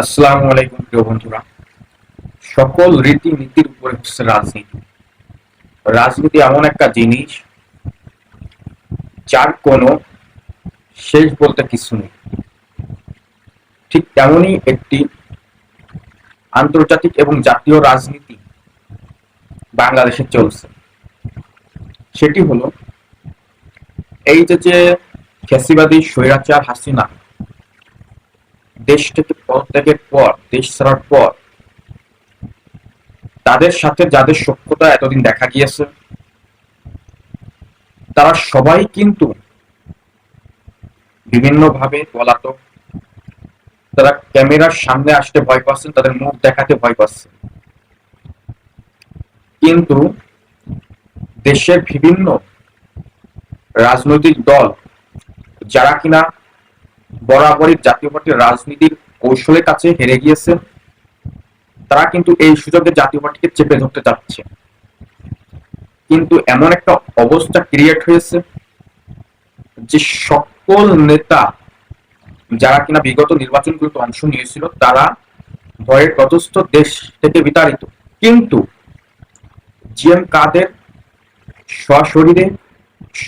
আসসালামু আলাইকুম প্রিয় বন্ধুরা। সকল রীতিনীতির উপরে হচ্ছে রাজনীতি। রাজনীতি এমন একটা জিনিস যার কোনো শেষ বলতে কিছু নেই। ঠিক তেমনই একটি আন্তর্জাতিক এবং জাতীয় রাজনীতি বাংলাদেশে চলছে। সেটি হলো এই যে ফ্যাসিবাদী স্বৈরাচার হাসিনা দেশ থেকে পদত্যাগের পর, দেশ ছাড়ার পর তাদের সাথে যাদের সখ্যতা এতদিন দেখা গিয়েছে তারা সবাই কিন্তু বিভিন্নভাবে পলাতক। তারা ক্যামেরার সামনে আসতে ভয় পাচ্ছেন, তাদের মুখ দেখাতে ভয় পাচ্ছেন। কিন্তু দেশের বিভিন্ন রাজনৈতিক দল যারা কিনা বরাবরই জাতীয় পার্টির রাজনীতির কৌশলের কাছে হেরে গিয়েছে, তারা কিন্তু এই সুযোগে জাতীয় পার্টিকে চেপে ধরতে চাচ্ছে। কিন্তু এমন একটা অবস্থা ক্রিয়েট হয়েছে যে সকল নেতা যারা কিনা বিগত নির্বাচনগুলোতে অংশ নিয়েছিল তারা ভয়ের ততস্থ, দেশ থেকে বিতাড়িত। কিন্তু জিএম কাদের সশরীরে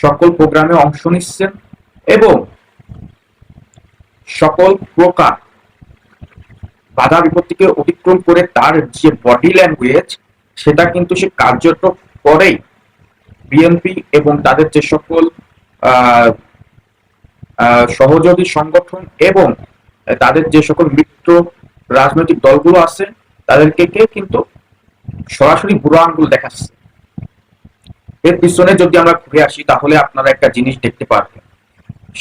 সকল প্রোগ্রামে অংশ নিচ্ছেন এবং সকল প্রকার বাধা বিপত্তিকে অতিক্রম করে তার যে বডি ল্যাঙ্গুয়েজ সেটা কিন্তু সে কার্যত করেই বিএনপি এবং তাদের যে সকল সহযোগী সংগঠন এবং তাদের যে সকল মিত্র রাজনৈতিক দলগুলো আছে তাদেরকে কিন্তু সরাসরি বুড়ো আঙ্গুল দেখাচ্ছে। এর পিছনে যদি আমরা ঘুরে আসি তাহলে আপনারা একটা জিনিস দেখতে পারবেন,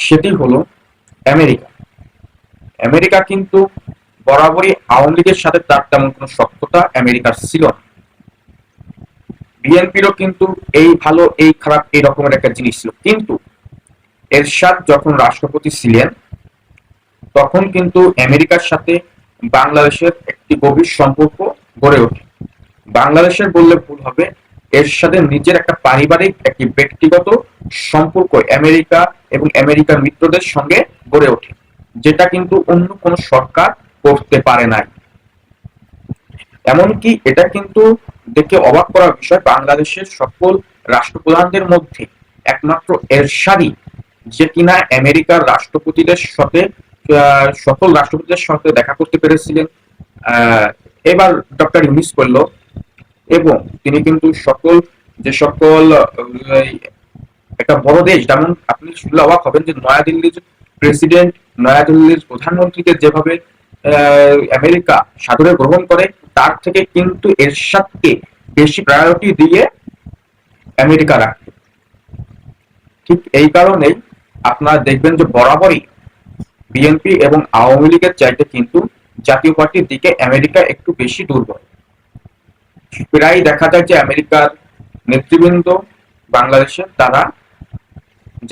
সেটি হলো আমেরিকা। আমেরিকা কিন্তু বরাবরই আওয়ামী লীগের সাথে তার তেমন কোনো সখ্যতা আমেরিকার ছিল না। বিএনপিরও কিন্তু এই ভালো এই খারাপ এই রকমের একটা জিনিস ছিল, কিন্তু এরশাদ যখন রাষ্ট্রপতি ছিলেন তখন কিন্তু আমেরিকার সাথে বাংলাদেশের একটি গভীর সম্পর্ক গড়ে ওঠে। বাংলাদেশের বললে ভুল হবে, এরশাদের নিজের একটা পারিবারিক একটি ব্যক্তিগত সম্পর্ক আমেরিকা এবং আমেরিকার মিত্রদের সঙ্গে গড়ে ওঠে, যেটা কিন্তু অন্য কোনো সরকার করতে পারে নাই। এমনকি এটা কিন্তু দেখে অবাক করার বিষয়, বাংলাদেশের সকল রাষ্ট্রপ্রধানদের মধ্যে একমাত্র এরশাদই যে কিনা আমেরিকার রাষ্ট্রপতিদের সাথে সকল রাষ্ট্রপতিদের সাথে দেখা করতে পেরেছিলেন। এবার ডক্টর ইউনিস করল এবং তিনি কিন্তু সকল যে সকল একটা বড় দেশ, যেমন আপনি শুনলে অবাক হবেন যে নয়াদিল্লির প্রেসিডেন্ট, নয়াদিল্লির প্রধানমন্ত্রীকে যেভাবে আমেরিকা সাদরে গ্রহণ করে, তার থেকে কিন্তু এরশাদকে বেশি প্রায়োরিটি দিয়ে আমেরিকা রাখে। ঠিক এই কারণেই আপনারা দেখবেন যে বরাবরই বিএনপি এবং আওয়ামী লীগের চাইতে কিন্তু জাতীয় পার্টির দিকে আমেরিকা একটু বেশি দুর্বল। প্রায় দেখা যায় যে আমেরিকার নেতৃবৃন্দ বাংলাদেশে তারা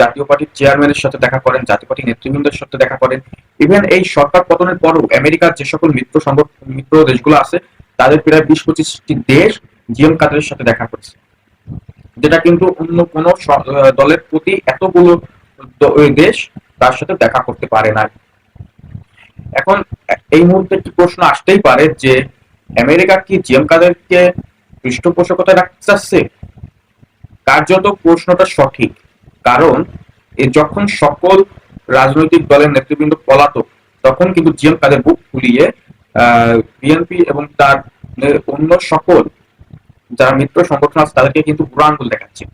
জাতীয় পার্টির চেয়ারম্যানের সাথে দেখা করেন, জাতীয় পার্টির নেতৃবৃন্দের সাথে দেখা করেন। ইভেন এই সরকার পতনের পরও আমেরিকার যে সকল মিত্র দেশগুলো আছে তাদের প্রায় 20-25টি দেশ জিএম কাদেরের সাথে দেখা করেছে, যেটা কিন্তু অন্য কোন দলের প্রতি এতগুলো দেশ তার সাথে দেখা করতে পারে না। এখন এই মুহূর্তে একটি প্রশ্ন আসতেই পারে যে আমেরিকা কি জিএম কাদেরকে পৃষ্ঠপোষকতায় রাখতে চাচ্ছে? কার্যত প্রশ্নটা সঠিক, কারণ যখন সকল রাজনৈতিক দলের নেতৃবৃন্দ পলাতক তখন কিন্তু জিএম কাদের বুক ফুলিয়ে বিএনপি এবং তার অন্য সকল যারা মিত্র সংগঠন আছে তাদেরকে কিন্তু বুড়ো আঙ্গুল দেখাচ্ছে।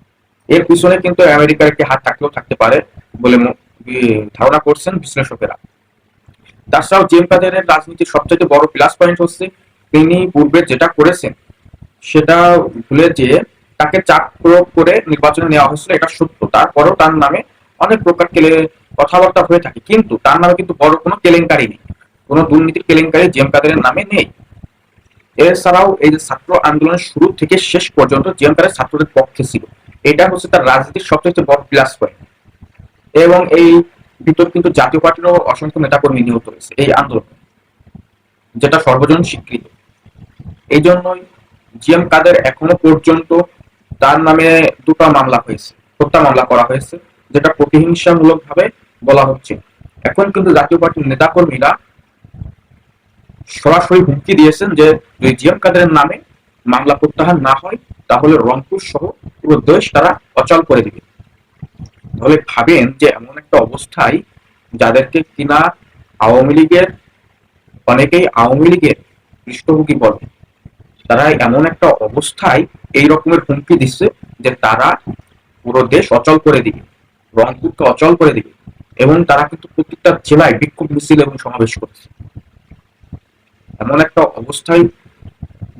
এর পিছনে কিন্তু আমেরিকার একটি হাত থাকলেও থাকতে পারে বলে ধারণা করছেন বিশ্লেষকেরা। তাছাড়াও জিএম কাদেরের রাজনীতির সবচেয়ে বড় প্লাস পয়েন্ট হচ্ছে তিনি পূর্বে যেটা করেছেন সেটা ভুলে যে তাকে চাপ প্রয়োগ করে নির্বাচনে নেওয়া হয়েছিল, এটা সত্য। তারপরেও তার নামে অনেক প্রকার কথাবার্তা হয়ে থাকে, কিন্তু তার নামে কিন্তু বড় কোনো কেলেঙ্কারি নেই, কোনো দুর্নীতির কেলেঙ্কারি জিএম কাদেরের নামে নেই। এছাড়াও এই যে ছাত্র আন্দোলনের শুরু থেকে শেষ পর্যন্ত জিএম কাদের ছাত্রদের পক্ষে ছিল, এটা হচ্ছে তার রাজনীতির সবচেয়ে বড় প্লাস পয়েন্ট। এবং এই ভিতর কিন্তু জাতীয় পার্টিরও অসংখ্য নেতাকর্মী নিহত হয়েছে এই আন্দোলন, যেটা সর্বজন স্বীকৃত। এই জন্যই জিএম কাদের এখনো পর্যন্ত তার নামে 2টা মামলা হয়েছে, হত্যা মামলা করা হয়েছে, যেটা প্রতিহিংসামূলক ভাবে বলা হচ্ছে। এখন কিন্তু জাতীয় পার্টির নেতাকর্মীরা সরাসরি হুমকি দিয়েছেন যে যদি জিএম কাদেরের নামে মামলা প্রত্যাহার না হয় তাহলে রংপুর সহ পুরো দেশ তারা অচল করে দিবে। তাহলে ভাবেন যে এমন একটা অবস্থায় যাদেরকে কিনা আওয়ামী লীগের অনেকেই আওয়ামী লীগের পৃষ্ঠভোগী বলে, তারা এমন একটা অবস্থায় এই রকমের হুমকি দিচ্ছে যে তারা পুরো দেশ অচল করে দিবে, রংপুরকে অচল করে দিবে, এবং তারা কিন্তু প্রত্যেকটা জেলায় বিক্ষোভ মিছিল এবং সমাবেশ করছে। এমন একটা অবস্থায়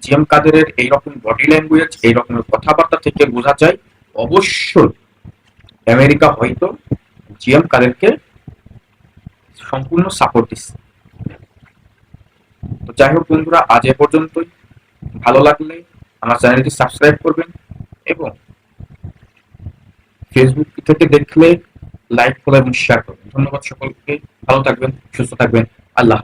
জিএম কাদেরের এইরকম বডি ল্যাঙ্গুয়েজ, এই রকমের কথাবার্তা থেকে বোঝা যায় অবশ্যই আমেরিকা হয়তো জিএম কাদেরকে সম্পূর্ণ সাপোর্ট দিচ্ছে। তো যাই হোক বন্ধুরা, আজ এ পর্যন্তই। ভালো লাগলে আমার চ্যানেলটি সাবস্ক্রাইব করবেন এবং ফেসবুক থেকে দেখলে লাইক ফলো এবং শেয়ার করবেন। ধন্যবাদ সকলকে, ভালো থাকবেন, সুস্থ থাকবেন, আল্লাহ।